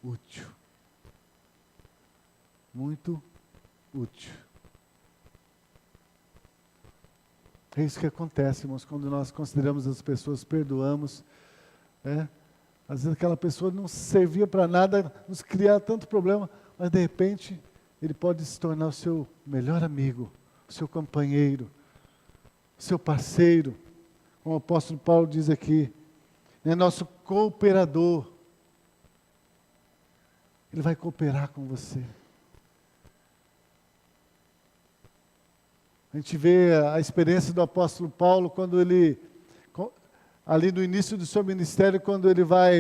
útil. Muito útil. É isso que acontece, irmãos, quando nós consideramos as pessoas, perdoamos. Às vezes aquela pessoa não servia para nada, nos criar tanto problema, mas de repente ele pode se tornar o seu melhor amigo, o seu companheiro, o seu parceiro. Como o apóstolo Paulo diz aqui, é nosso cooperador. Ele vai cooperar com você. A gente vê a experiência do apóstolo Paulo quando ele, ali no início do seu ministério, quando ele vai,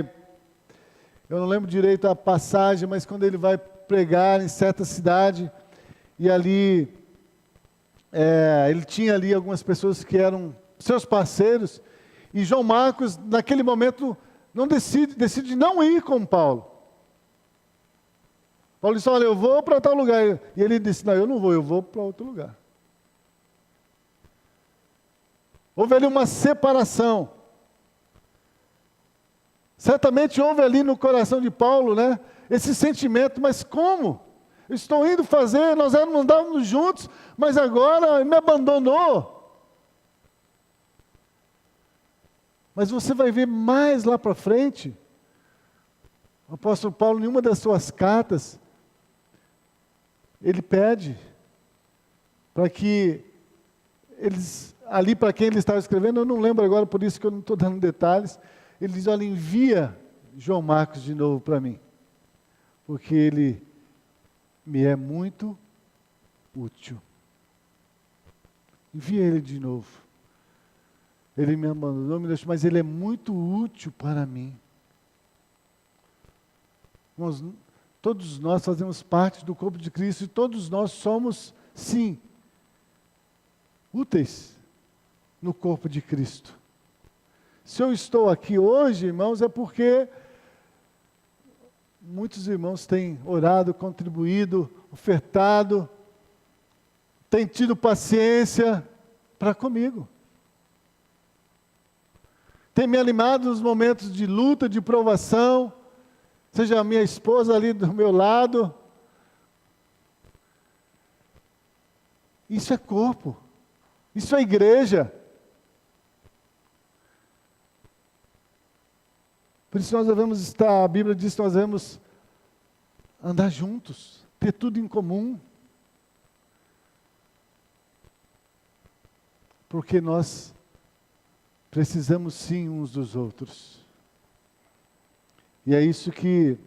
eu não lembro direito a passagem, mas quando ele vai pregar em certa cidade, e ali, ele tinha ali algumas pessoas que eram seus parceiros, e João Marcos, naquele momento, decide não ir com Paulo. Paulo disse, olha, eu vou para tal lugar. E ele disse, não, eu não vou, eu vou para outro lugar. Houve ali uma separação. Certamente houve ali no coração de Paulo, esse sentimento, mas como? Eu estou indo fazer, nós andávamos juntos, mas agora ele me abandonou. Mas você vai ver mais lá para frente, o apóstolo Paulo, em uma das suas cartas, ele pede para que eles, ali para quem ele estava escrevendo, eu não lembro agora, por isso que eu não estou dando detalhes, ele diz, olha, envia João Marcos de novo para mim, porque ele me é muito útil. Envia ele de novo. Ele me abandonou, me deixou, mas ele é muito útil para mim. Todos nós fazemos parte do corpo de Cristo e todos nós somos, sim, úteis no corpo de Cristo. Se eu estou aqui hoje, irmãos, é porque muitos irmãos têm orado, contribuído, ofertado, têm tido paciência para comigo. Tem me animado nos momentos de luta, de provação, seja a minha esposa ali do meu lado. Isso é corpo, isso é igreja. Por isso nós devemos estar, a Bíblia diz que nós devemos andar juntos, ter tudo em comum. Porque nós precisamos sim uns dos outros. E é isso que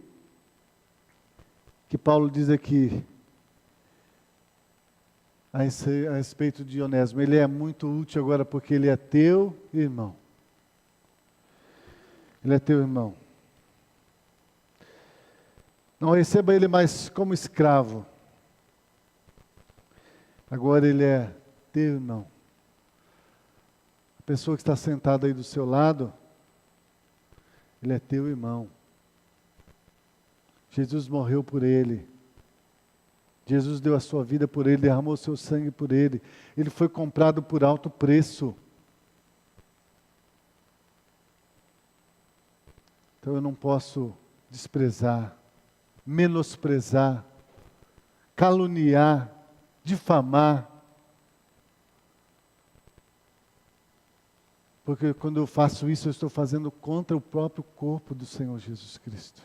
Paulo diz aqui, a respeito de Onésimo. Ele é muito útil agora porque ele é teu irmão. Ele é teu irmão. Não receba ele mais como escravo. Agora ele é teu irmão. A pessoa que está sentada aí do seu lado, ele é teu irmão. Jesus morreu por ele. Jesus deu a sua vida por ele, derramou o seu sangue por ele. Ele foi comprado por alto preço. Então eu não posso desprezar, menosprezar, caluniar, difamar. Porque quando eu faço isso, eu estou fazendo contra o próprio corpo do Senhor Jesus Cristo.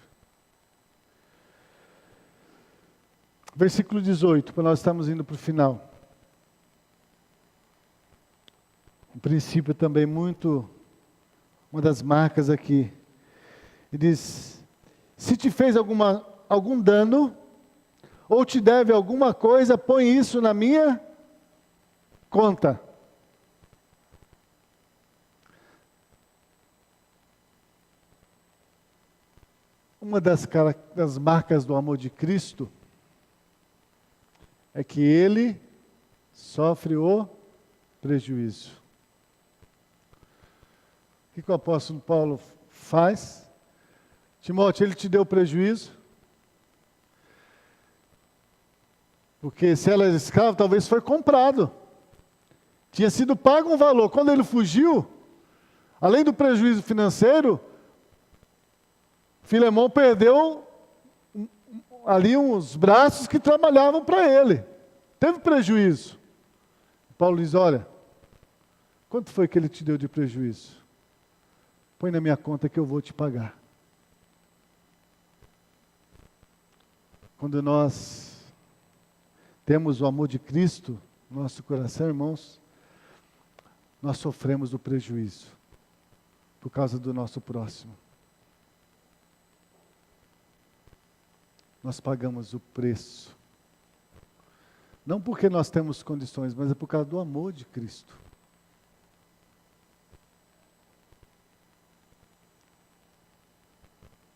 Versículo 18, para nós estamos indo para o final. um princípio também uma das marcas aqui. Ele diz: se te fez algum dano, ou te deve alguma coisa, põe isso na minha conta. Uma das marcas do amor de Cristo é que Ele sofre o prejuízo. O que o apóstolo Paulo faz? Timóteo, ele te deu prejuízo? Porque se ela era escrava, talvez foi comprado. Tinha sido pago um valor. Quando ele fugiu, além do prejuízo financeiro, Filemão perdeu ali uns braços que trabalhavam para ele. Teve prejuízo. Paulo diz: olha, quanto foi que ele te deu de prejuízo? Põe na minha conta que eu vou te pagar. Quando nós temos o amor de Cristo no nosso coração, irmãos, nós sofremos o prejuízo por causa do nosso próximo. Nós pagamos o preço. Não porque nós temos condições, mas é por causa do amor de Cristo.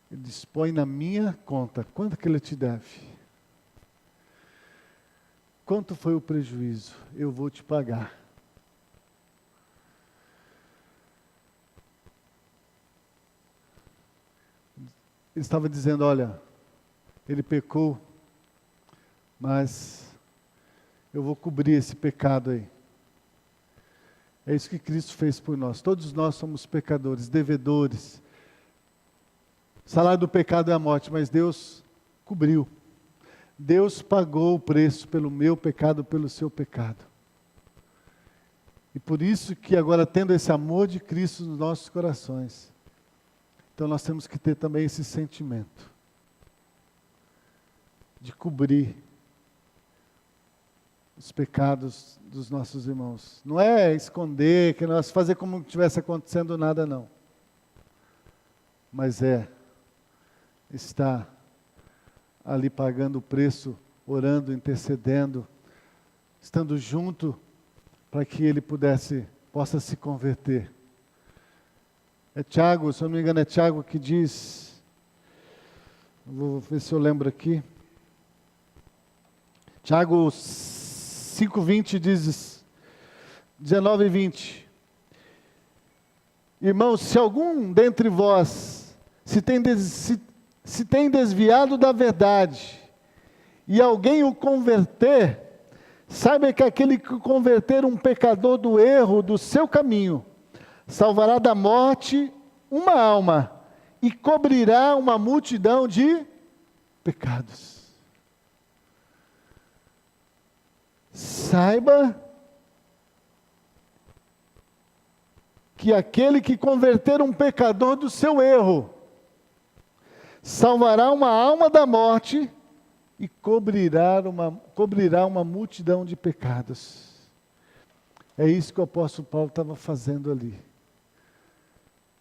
Ele dispõe na minha conta. Quanto que ele te deve? Quanto foi o prejuízo? Eu vou te pagar. Ele estava dizendo: olha, ele pecou, mas eu vou cobrir esse pecado aí. É isso que Cristo fez por nós. Todos nós somos pecadores, devedores. O salário do pecado é a morte, mas Deus cobriu. Deus pagou o preço pelo meu pecado, pelo seu pecado. E por isso que agora, tendo esse amor de Cristo nos nossos corações, então nós temos que ter também esse sentimento de cobrir os pecados dos nossos irmãos. Não é esconder, que nós fazer como se estivesse acontecendo nada, não. Mas é estar ali pagando o preço, orando, intercedendo, estando junto para que ele possa se converter. É Tiago, se eu não me engano é Tiago que diz, vou ver se eu lembro aqui, Tiago 5:20 diz, 19 e 20, irmãos, se algum dentre vós se tem desviado da verdade, e alguém o converter, saiba que aquele que converter um pecador do erro do seu caminho, salvará da morte uma alma, e cobrirá uma multidão de pecados. Saiba que aquele que converter um pecador do seu erro, salvará uma alma da morte e cobrirá uma multidão de pecados. É isso que o apóstolo Paulo estava fazendo ali.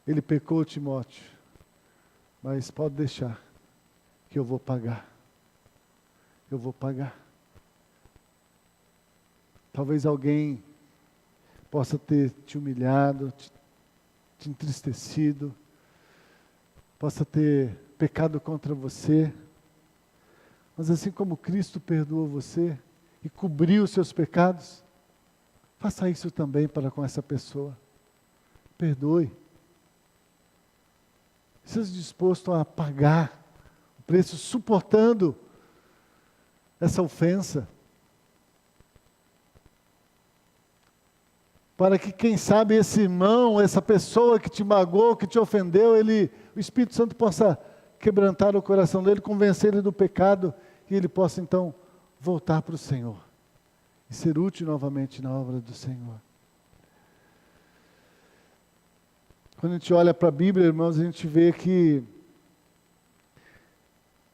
Ele pecou, Timóteo, mas pode deixar, que eu vou pagar. Eu vou pagar. Talvez alguém possa ter te humilhado, te entristecido, possa ter pecado contra você, mas assim como Cristo perdoou você e cobriu os seus pecados, faça isso também para com essa pessoa. Perdoe. Seja disposto a pagar o preço, suportando essa ofensa, para que, quem sabe, esse irmão, essa pessoa que te magoou, que te ofendeu, o Espírito Santo possa quebrantar o coração dele, convencer ele do pecado, e ele possa então voltar para o Senhor e ser útil novamente na obra do Senhor. Quando a gente olha para a Bíblia, irmãos, a gente vê que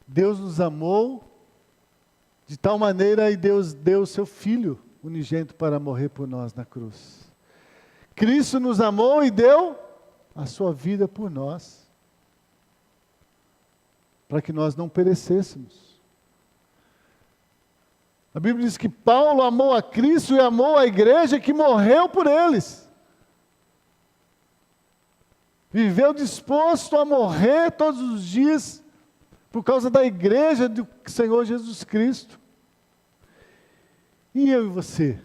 Deus nos amou de tal maneira, e Deus deu o seu Filho unigênito para morrer por nós na cruz. Cristo nos amou e deu a sua vida por nós, para que nós não perecêssemos. A Bíblia diz que Paulo amou a Cristo e amou a igreja que morreu por eles. Viveu disposto a morrer todos os dias por causa da igreja do Senhor Jesus Cristo. E eu e você?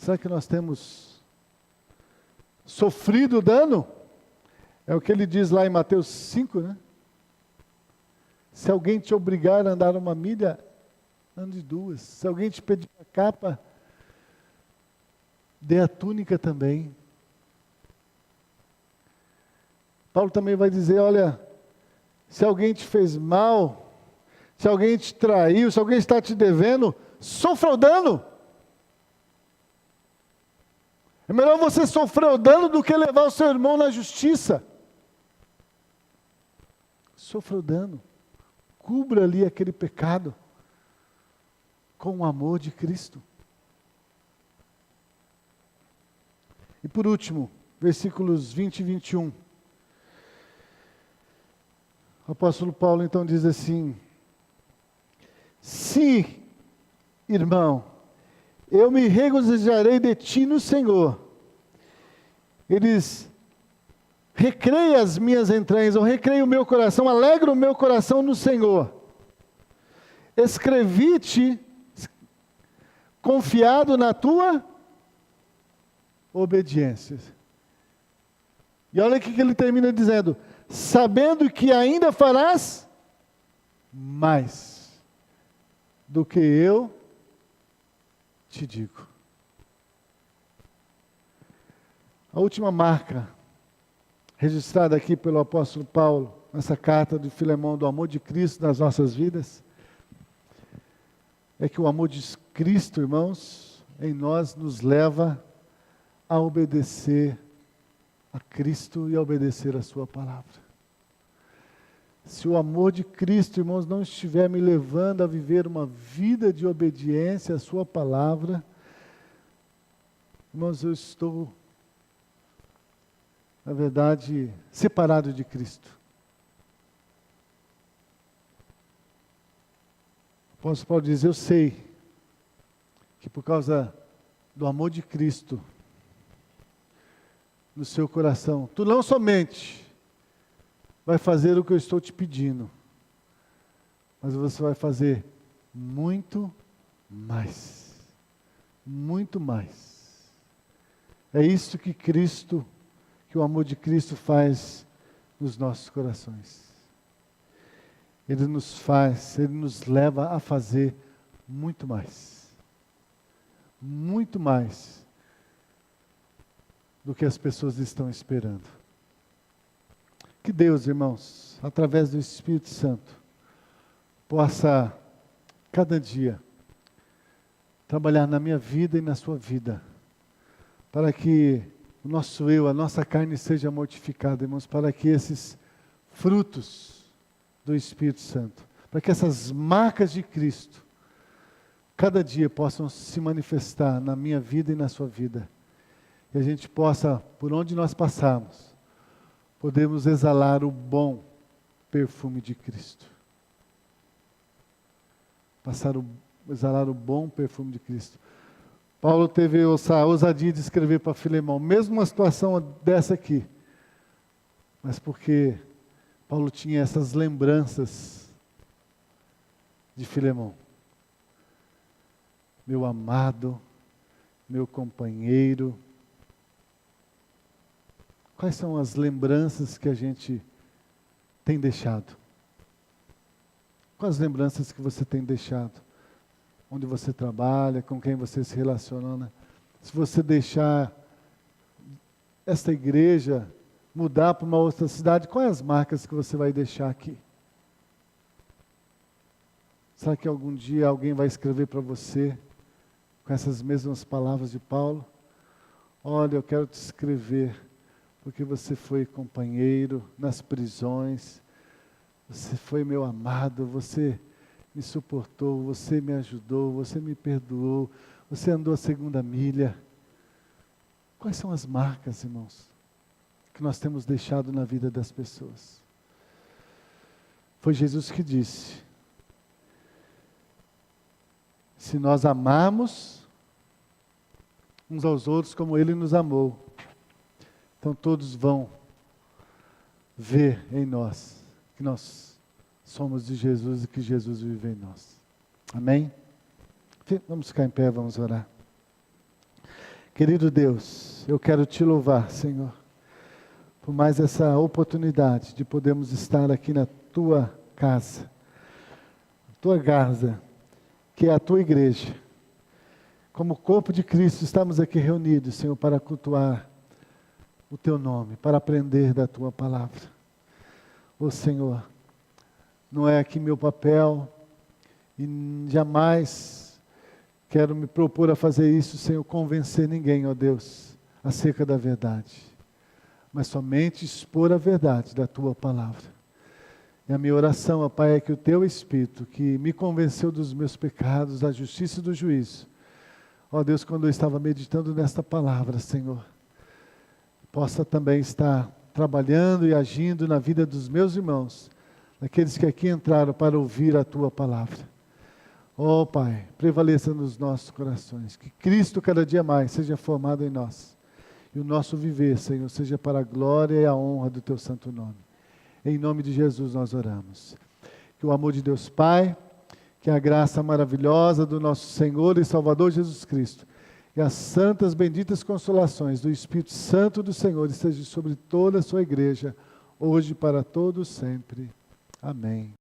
Será que nós temos sofrido dano? É o que ele diz lá em Mateus 5, né? Se alguém te obrigar a andar 1 milha, ande 2. Se alguém te pedir a capa, dê a túnica também. Paulo também vai dizer, olha, se alguém te fez mal, se alguém te traiu, se alguém está te devendo, sofra o dano. É melhor você sofrer o dano do que levar o seu irmão na justiça. Sofra o dano. Cubra ali aquele pecado com o amor de Cristo. E por último, versículos 20 e 21. O apóstolo Paulo então diz assim: se, irmão, eu me regozijarei de ti no Senhor. Eles recreia as minhas entranhas, eu recreio o meu coração, alegro o meu coração no Senhor. Escrevi-te confiado na tua obediência. E olha o que ele termina dizendo: sabendo que ainda farás mais do que eu te digo. A última marca registrada aqui pelo apóstolo Paulo, nessa carta de Filemão, do amor de Cristo nas nossas vidas, é que o amor de Cristo, irmãos, em nós nos leva a obedecer a Cristo e a obedecer a sua palavra. Se o amor de Cristo, irmãos, não estiver me levando a viver uma vida de obediência à sua palavra, irmãos, eu estou, na verdade, separado de Cristo. O apóstolo Paulo diz, eu sei que por causa do amor de Cristo no seu coração, tu não somente vai fazer o que eu estou te pedindo, mas você vai fazer muito mais. Muito mais. É isso que Cristo, que o amor de Cristo faz nos nossos corações. Ele nos faz, Ele nos leva a fazer muito mais. Muito mais do que as pessoas estão esperando. Que Deus, irmãos, através do Espírito Santo, possa, cada dia, trabalhar na minha vida e na sua vida, para que o nosso eu, a nossa carne seja mortificada, irmãos, para que esses frutos do Espírito Santo, para que essas marcas de Cristo, cada dia possam se manifestar na minha vida e na sua vida. E a gente possa, por onde nós passarmos, podemos exalar o bom perfume de Cristo. Exalar o bom perfume de Cristo. Paulo teve a ousadia de escrever para Filemão, mesmo uma situação dessa aqui, mas porque Paulo tinha essas lembranças de Filemão. Meu amado, meu companheiro. Quais são as lembranças que a gente tem deixado? Quais as lembranças que você tem deixado? Onde você trabalha, com quem você se relaciona? Se você deixar esta igreja mudar para uma outra cidade, quais as marcas que você vai deixar aqui? Será que algum dia alguém vai escrever para você com essas mesmas palavras de Paulo? Olha, eu quero te escrever porque você foi companheiro nas prisões, você foi meu amado, você me suportou, você me ajudou, você me perdoou, Você andou a segunda milha. Quais são as marcas, irmãos, que nós temos deixado na vida das pessoas? Foi Jesus que disse: se nós amarmos uns aos outros como Ele nos amou, então todos vão ver em nós que nós somos de Jesus e que Jesus vive em nós. Amém? Vamos ficar em pé, vamos orar. Querido Deus, eu quero te louvar, Senhor, por mais essa oportunidade de podermos estar aqui na tua casa, que é a tua igreja. Como corpo de Cristo, estamos aqui reunidos, Senhor, para cultuar o teu nome, para aprender da tua palavra. Ô Senhor, não é aqui meu papel, e jamais quero me propor a fazer isso sem eu convencer ninguém, ó Deus, acerca da verdade, mas somente expor a verdade da tua palavra. E a minha oração, ó Pai, é que o teu Espírito, que me convenceu dos meus pecados, da justiça e do juízo, ó Deus, quando eu estava meditando nesta palavra, Senhor, possa também estar trabalhando e agindo na vida dos meus irmãos, daqueles que aqui entraram para ouvir a tua palavra. Ó Pai, prevaleça nos nossos corações, que Cristo cada dia mais seja formado em nós, e o nosso viver, Senhor, seja para a glória e a honra do teu santo nome. Em nome de Jesus nós oramos. Que o amor de Deus Pai, que a graça maravilhosa do nosso Senhor e Salvador Jesus Cristo, e as santas benditas consolações do Espírito Santo do Senhor estejam sobre toda a sua igreja, hoje e para todos sempre. Amém.